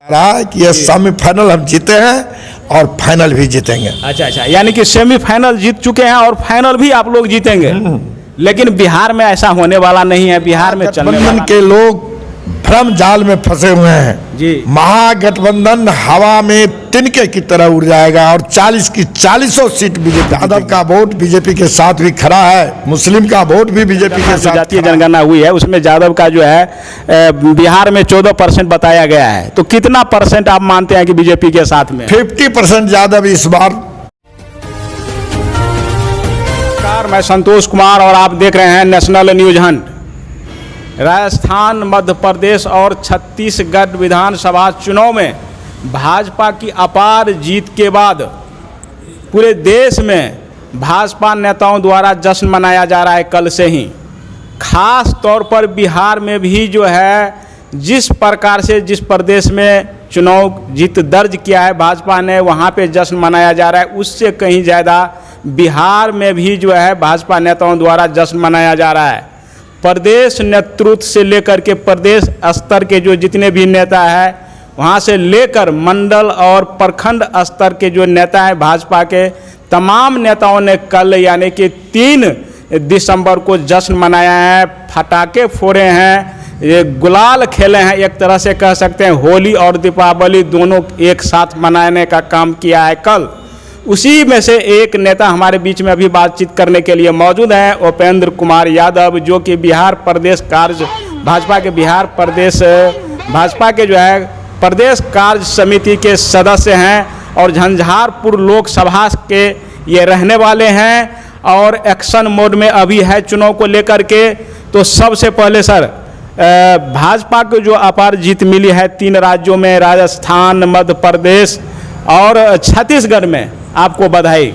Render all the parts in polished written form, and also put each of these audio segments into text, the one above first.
रहा है कि ये सेमीफाइनल हम जीते हैं और फाइनल भी जीतेंगे। अच्छा, यानी कि सेमीफाइनल जीत चुके हैं और फाइनल भी आप लोग जीतेंगे। लेकिन बिहार में ऐसा होने वाला नहीं है। बिहार में गठबंधन के लोग भ्रम जाल में फंसे हुए हैं जी। महागठबंधन हवा में तिनके की तरह उड़ जाएगा और 40 की 40 सीट बीजेपी। यादव का वोट बीजेपी के साथ भी खड़ा है, मुस्लिम का वोट भी बीजेपी के साथ। जातीय जनगणना हुई है, उसमें यादव का जो है बिहार में 14% बताया गया है। तो कितना परसेंट आप मानते हैं कि बीजेपी के साथ में? 50% यादव इस बार। नमस्कार, मैं संतोष कुमार और आप देख रहे हैं national news Hunt. Rajasthan, Madhya Pradesh और छत्तीसगढ़ विधानसभा चुनाव में भाजपा की अपार जीत के बाद पूरे देश में भाजपा नेताओं द्वारा जश्न मनाया जा रहा है कल से ही। खास तौर पर बिहार में भी जो है जिस प्रकार से जिस प्रदेश में चुनाव जीत दर्ज किया है भाजपा ने, वहाँ पे जश्न मनाया जा रहा है। उससे कहीं ज़्यादा बिहार में भी जो है भाजपा नेताओं द्वारा जश्न मनाया जा रहा है। प्रदेश नेतृत्व से लेकर के प्रदेश स्तर के जो जितने भी नेता हैं, वहाँ से लेकर मंडल और प्रखंड स्तर के जो नेता हैं भाजपा के, तमाम नेताओं ने कल यानी कि 3 दिसंबर को जश्न मनाया है, पटाखे फोड़े हैं, ये गुलाल खेले हैं। एक तरह से कह सकते हैं होली और दीपावली दोनों एक साथ मनाने का काम किया है कल। उसी में से एक नेता हमारे बीच में अभी बातचीत करने के लिए मौजूद हैं, उपेंद्र कुमार यादव, जो कि बिहार प्रदेश कार्य भाजपा के बिहार प्रदेश भाजपा के जो है प्रदेश कार्य समिति के सदस्य हैं और झंझारपुर लोकसभा के ये रहने वाले हैं और एक्शन मोड में अभी है चुनाव को लेकर के। तो सबसे पहले सर, भाजपा को जो अपार जीत मिली है 3 राज्यों में, राजस्थान, मध्य प्रदेश और छत्तीसगढ़ में, आपको बधाई।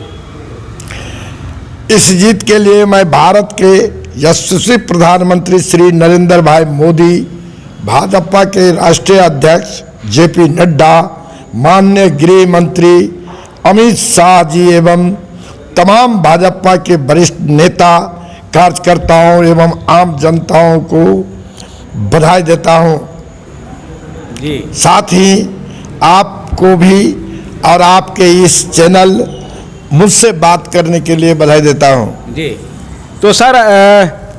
इस जीत के लिए मैं भारत के यशस्वी प्रधानमंत्री श्री नरेंद्र भाई मोदी, भाजपा के राष्ट्रीय अध्यक्ष जेपी नड्डा, माननीय गृह मंत्री अमित शाह जी एवं तमाम भाजपा के वरिष्ठ नेता, कार्यकर्ताओं एवं आम जनताओं को बधाई देता हूं जी। साथ ही आपको भी और आपके इस चैनल मुझसे बात करने के लिए बधाई देता हूं जी। तो सर,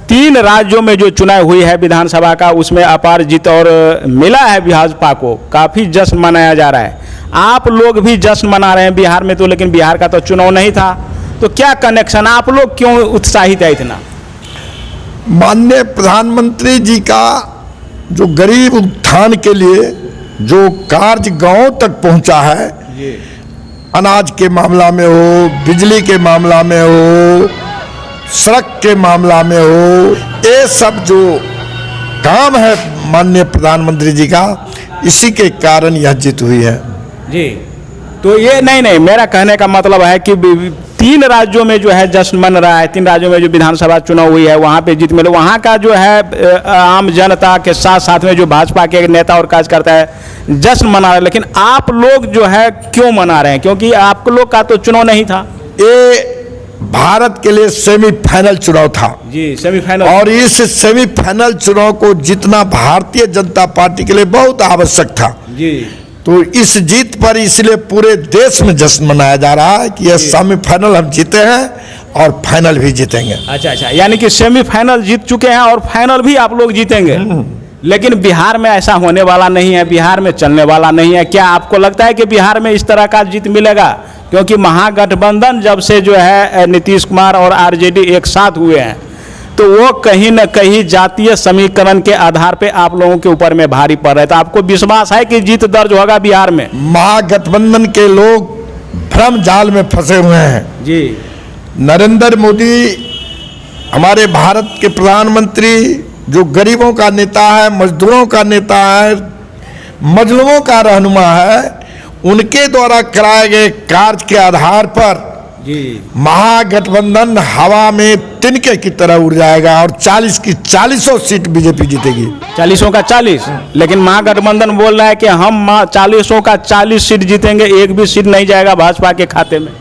3 राज्यों में जो चुनाव हुई है विधानसभा का, उसमें अपार जीत और मिला है भाजपा को, काफ़ी जश्न मनाया जा रहा है। आप लोग भी जश्न मना रहे हैं बिहार में, तो लेकिन बिहार का तो चुनाव नहीं था, तो क्या कनेक्शन, आप लोग क्यों उत्साहित है इतना? माननीय प्रधानमंत्री जी का जो गरीब उत्थान के लिए जो कार्य गांव तक पहुंचा है, अनाज के मामला में हो, बिजली के मामला में हो, सड़क के मामला में हो, ये सब जो काम है माननीय प्रधानमंत्री जी का, इसी के कारण यह जीत हुई है जी। तो ये नहीं, मेरा कहने का मतलब है कि 3 राज्यों में जो है जश्न मन रहा है, 3 राज्यों में जो विधानसभा चुनाव हुई है वहाँ पे जीत मिले, वहाँ का जो है आम जनता के साथ साथ में जो भाजपा के नेता और कार्यकर्ता है जश्न मना रहे हैं। लेकिन आप लोग जो है क्यों मना रहे हैं? क्योंकि आप लोग का तो चुनाव नहीं था। ये भारत के लिए सेमीफाइनल चुनाव था जी, सेमीफाइनल। और इस सेमीफाइनल चुनाव को जीतना भारतीय जनता पार्टी के लिए बहुत आवश्यक था जी। तो इस जीत पर इसलिए पूरे देश में जश्न मनाया जा रहा है कि यह सेमीफाइनल हम जीते हैं और फाइनल भी जीतेंगे। अच्छा, यानी कि सेमीफाइनल जीत चुके हैं और फाइनल भी आप लोग जीतेंगे। लेकिन बिहार में ऐसा होने वाला नहीं है, बिहार में चलने वाला नहीं है। क्या आपको लगता है कि बिहार में इस तरह का जीत मिलेगा? क्योंकि महागठबंधन जब से जो है नीतीश कुमार और आरजेडी एक साथ हुए हैं, तो वो कहीं न कहीं जातीय समीकरण के आधार पे आप लोगों के ऊपर में भारी पड़ रहा है। तो आपको विश्वास है कि जीत दर्ज होगा बिहार में? महागठबंधन के लोग भ्रम जाल में फंसे हुए हैं जी। नरेंद्र मोदी हमारे भारत के प्रधानमंत्री, जो गरीबों का नेता है, मजदूरों का नेता है, मजलूमों का रहनुमा है, उनके द्वारा कराए गए कार्य के आधार पर जी महागठबंधन हवा में तिनके की तरह उड़ जाएगा और 40 की 40 सीट बीजेपी जीतेगी। 40 का 40। लेकिन महागठबंधन बोल रहा है कि हम 40 का 40 सीट जीतेंगे, एक भी सीट नहीं जाएगा भाजपा के खाते में।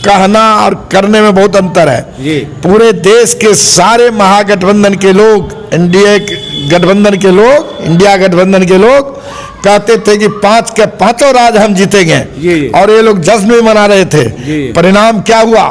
कहना और करने में बहुत अंतर है जी। पूरे देश के सारे महागठबंधन के लोग, इंडिया गठबंधन के लोग कहते थे कि 5 के 5 राज हम जीतेंगे, जी। और ये लोग जश्न भी मना रहे थे। जी। परिणाम क्या हुआ?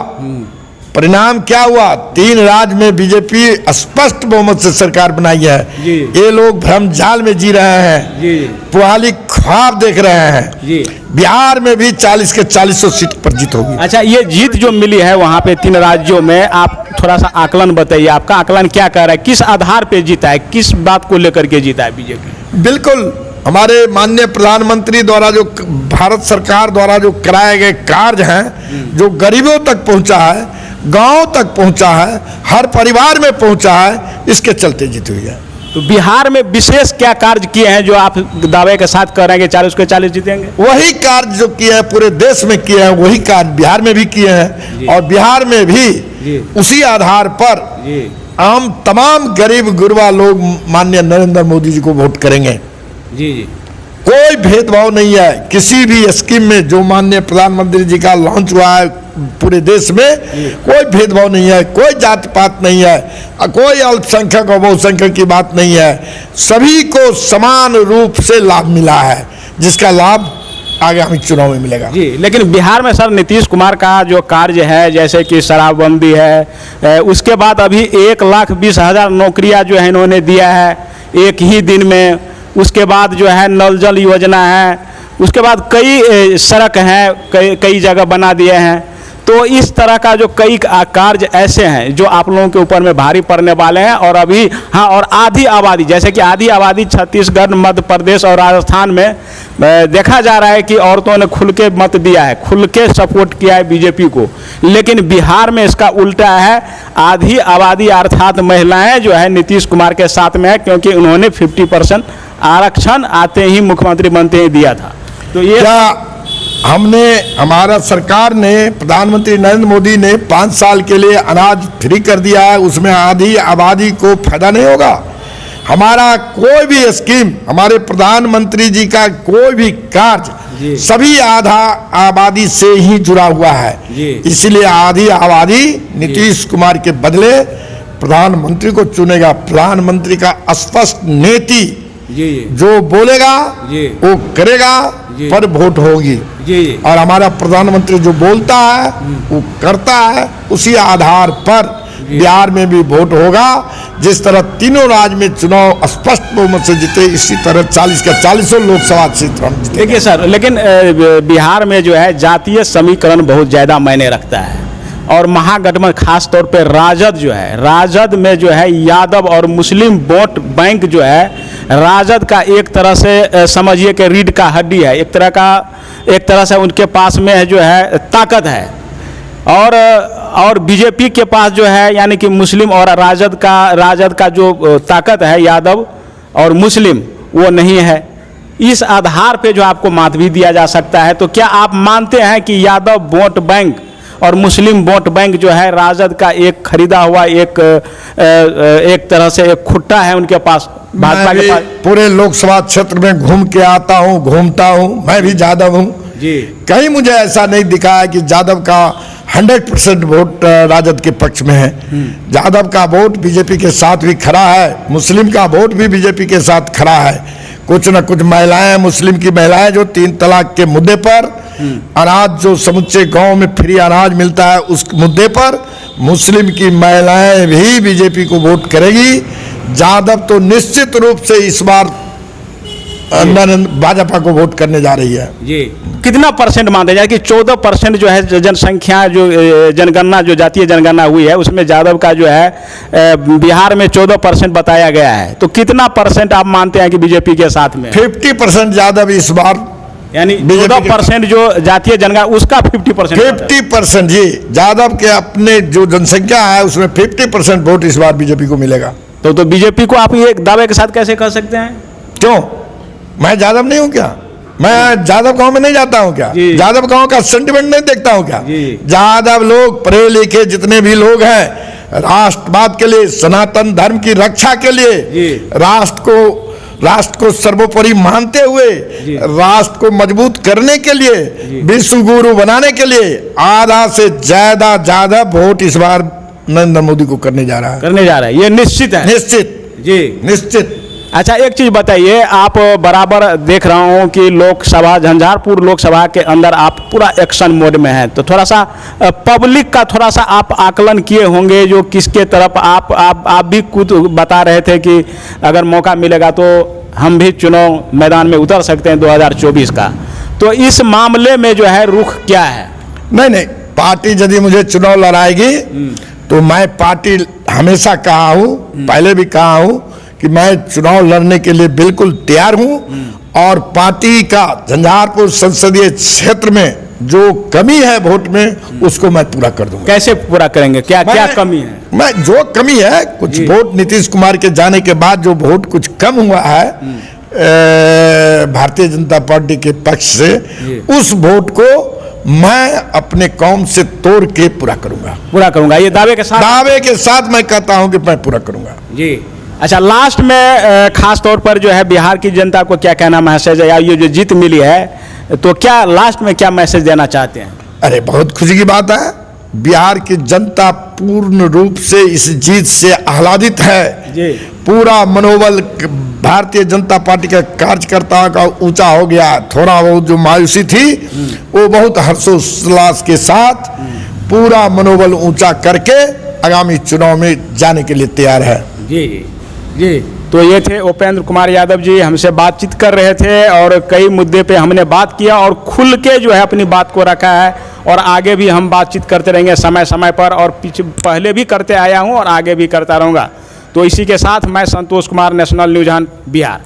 परिणाम क्या हुआ? 3 राज्य में बीजेपी स्पष्ट बहुमत से सरकार बनाई है। जी। ये लोग भ्रम जाल में जी रहे हैं, जी पुहाली ख्वाब देख रहे हैं। जी। बिहार में भी 40 के 40 सीट पर जीत होगी। अच्छा, ये जीत जो मिली है वहाँ पे 3 राज्यों में, आप थोड़ा सा आकलन बताइए, आपका आकलन क्या कह रहा है, किस आधार पे जीता है, किस बात को लेकर के जीता है बीजेपी? बिल्कुल, हमारे माननीय प्रधानमंत्री द्वारा जो भारत सरकार द्वारा जो कराए गए कार्य हैं, जो गरीबों तक पहुंचा है, गांव तक पहुंचा है, हर परिवार में पहुंचा है, इसके चलते जीत हुई है। तो बिहार में विशेष क्या कार्य किए हैं जो आप दावे के साथ कह रहे हैं कि 40 के 40 जीतेंगे? वही कार्य जो किए हैं पूरे देश में किए हैं, वही कार्य बिहार में भी किए हैं, और बिहार में भी उसी आधार पर आम तमाम गरीब गुरबा लोग माननीय नरेंद्र मोदी जी को वोट करेंगे। जी जी। कोई भेदभाव नहीं है किसी भी स्कीम में जो माननीय प्रधानमंत्री जी का लॉन्च हुआ है पूरे देश में। कोई भेदभाव नहीं है, कोई जाति पात नहीं है, कोई अल्पसंख्यक और बहुसंख्यक की बात नहीं है। सभी को समान रूप से लाभ मिला है, जिसका लाभ आगामी चुनाव में मिलेगा। जी, लेकिन बिहार में सर नीतीश कुमार का जो कार्य है, जैसे कि शराबबंदी है, उसके बाद अभी 1,20,000 नौकरियां जो है इन्होंने दिया है एक ही दिन में। उसके बाद जो है नल जल योजना है, उसके बाद कई सड़क हैं, कई जगह बना दिए हैं। तो इस तरह का जो कई कार्य ऐसे हैं जो आप लोगों के ऊपर में भारी पड़ने वाले हैं। और अभी हाँ, और आधी आबादी, जैसे कि आधी आबादी छत्तीसगढ़, मध्य प्रदेश और राजस्थान में देखा जा रहा है कि औरतों ने खुल के मत दिया है, खुल के सपोर्ट किया है बीजेपी को। लेकिन बिहार में इसका उल्टा है, आधी आबादी अर्थात महिलाएं जो है नीतीश कुमार के साथ में है, क्योंकि उन्होंने 50% आरक्षण आते ही मुख्यमंत्री बनते ही दिया था। तो ये क्या हमारा सरकार ने, प्रधानमंत्री नरेंद्र मोदी ने 5 साल के लिए अनाज फ्री कर दिया है, उसमें आधी आबादी को फायदा नहीं होगा? हमारा कोई भी स्कीम, हमारे प्रधानमंत्री जी का कोई भी कार्य सभी आधा आबादी से ही जुड़ा हुआ है। इसलिए आधी आबादी नीतीश कुमार के बदले प्रधानमंत्री को चुनेगा। प्रधानमंत्री का स्पष्ट नीति, जो बोलेगा वो करेगा, पर वोट होगी। और हमारा प्रधानमंत्री जो बोलता है वो करता है, उसी आधार पर बिहार में भी वोट होगा। जिस तरह तीनों राज्य में चुनाव स्पष्ट बहुमत से जीते, इसी तरह 40 का 40 लोकसभा सीट हम जीते। देखिए सर, लेकिन बिहार में जो है जातीय समीकरण बहुत ज़्यादा मायने रखता है। और महागठबंधन खास तौर पे राजद जो है, राजद में जो है यादव और मुस्लिम वोट बैंक जो है, राजद का एक तरह से समझिए कि रीढ़ का हड्डी है, एक तरह से उनके पास में जो है ताकत है। और बीजेपी के पास जो है, यानी कि मुस्लिम और राजद का जो ताकत है, यादव और मुस्लिम, वो नहीं है। इस आधार पे जो आपको मात भी दिया जा सकता है। तो क्या आप मानते हैं कि यादव वोट बैंक और मुस्लिम वोट बैंक जो है राजद का एक खरीदा हुआ एक तरह से एक खुट्टा है उनके पास, भाजपा के पास? पूरे लोकसभा क्षेत्र में घूम के आता हूँ, घूमता हूँ, मैं भी यादव हूँ जी। कहीं मुझे ऐसा नहीं दिखा है कि यादव का 100% वोट राजद के पक्ष में है। यादव का वोट बीजेपी के साथ भी खड़ा है, मुस्लिम का वोट भी बीजेपी के साथ खड़ा है। कुछ न कुछ महिलाएं, मुस्लिम की महिलाएं जो 3 तलाक के मुद्दे पर, अनाज जो समुचे गांव में फ्री अनाज मिलता है उस मुद्दे पर मुस्लिम की महिलाएं भी बीजेपी को वोट करेगी। यादव तो निश्चित रूप से इस बार भाजपा को वोट करने जा रही है जी। कितना परसेंट मानते हैं कि 14% जो है जनसंख्या, जो जनगणना, जो जातीय जनगणना हुई है, उसमें यादव का जो है बिहार में 14% बताया गया है। तो कितना परसेंट आप मानते हैं कि बीजेपी के साथ में? 50% यादव इस बार, यानी 14% जो जातीय जनगणना उसका 50% जी। यादव के अपने जो जनसंख्या है उसमें 50% वोट इस बार बीजेपी को मिलेगा। तो बीजेपी को आप ये दावे के साथ कैसे कर सकते हैं? क्यों? मैं यादव नहीं हूँ क्या? मैं यादव गांव में नहीं जाता हूँ क्या? यादव गांव का सेंटिमेंट नहीं देखता हूँ क्या? यादव लोग, पढ़े लिखे जितने भी लोग हैं, राष्ट्रवाद के लिए, सनातन धर्म की रक्षा के लिए, राष्ट्र को सर्वोपरि मानते हुए, राष्ट्र को मजबूत करने के लिए, विश्व गुरु बनाने के लिए आधा से ज्यादा वोट इस बार नरेंद्र मोदी को करने जा रहा है। ये निश्चित है। निश्चित जी, निश्चित। अच्छा, एक चीज़ बताइए, आप बराबर देख रहा हूँ कि लोकसभा, झंझारपुर लोकसभा के अंदर आप पूरा एक्शन मोड में हैं, तो थोड़ा सा पब्लिक का थोड़ा सा आप आकलन किए होंगे, जो किसके तरफ आप भी खुद बता रहे थे कि अगर मौका मिलेगा तो हम भी चुनाव मैदान में उतर सकते हैं 2024 का, तो इस मामले में जो है रुख क्या है? नहीं, पार्टी यदि मुझे चुनाव लड़ाएगी तो मैं पार्टी हमेशा कहा हूँ, पहले भी कहा हूँ कि मैं चुनाव लड़ने के लिए बिल्कुल तैयार हूँ, और पार्टी का झंझारपुर संसदीय क्षेत्र में जो कमी है वोट में उसको मैं पूरा कर दूंगा। कैसे पूरा करेंगे? क्या कमी है? मैं जो कमी है, कुछ वोट नीतीश कुमार के जाने के बाद जो वोट कुछ कम हुआ है भारतीय जनता पार्टी के पक्ष से, उस वोट को मैं अपने कौम से तोड़ के पूरा करूंगा। ये दावे के साथ मैं कहता हूं कि मैं पूरा करूंगा जी। अच्छा, लास्ट में खास तौर पर जो है बिहार की जनता को क्या कहना मैसेज है, या ये जो जीत मिली है तो क्या लास्ट में क्या मैसेज देना चाहते हैं? अरे बहुत खुशी की बात है, बिहार की जनता पूर्ण रूप से इस जीत से आह्लादित है जी। पूरा मनोबल भारतीय जनता पार्टी के कार्यकर्ताओं का ऊंचा हो गया। थोड़ा बहुत जो मायूसी थी वो बहुत हर्षोल्लास के साथ पूरा मनोबल ऊंचा करके आगामी चुनाव में जाने के लिए तैयार है। जी। तो ये थे उपेंद्र कुमार यादव जी, हमसे बातचीत कर रहे थे और कई मुद्दे पे हमने बात किया और खुल के जो है अपनी बात को रखा है, और आगे भी हम बातचीत करते रहेंगे समय समय पर, और पहले भी करते आया हूँ और आगे भी करता रहूँगा। तो इसी के साथ मैं संतोष कुमार, नेशनल न्यूज़ बिहार।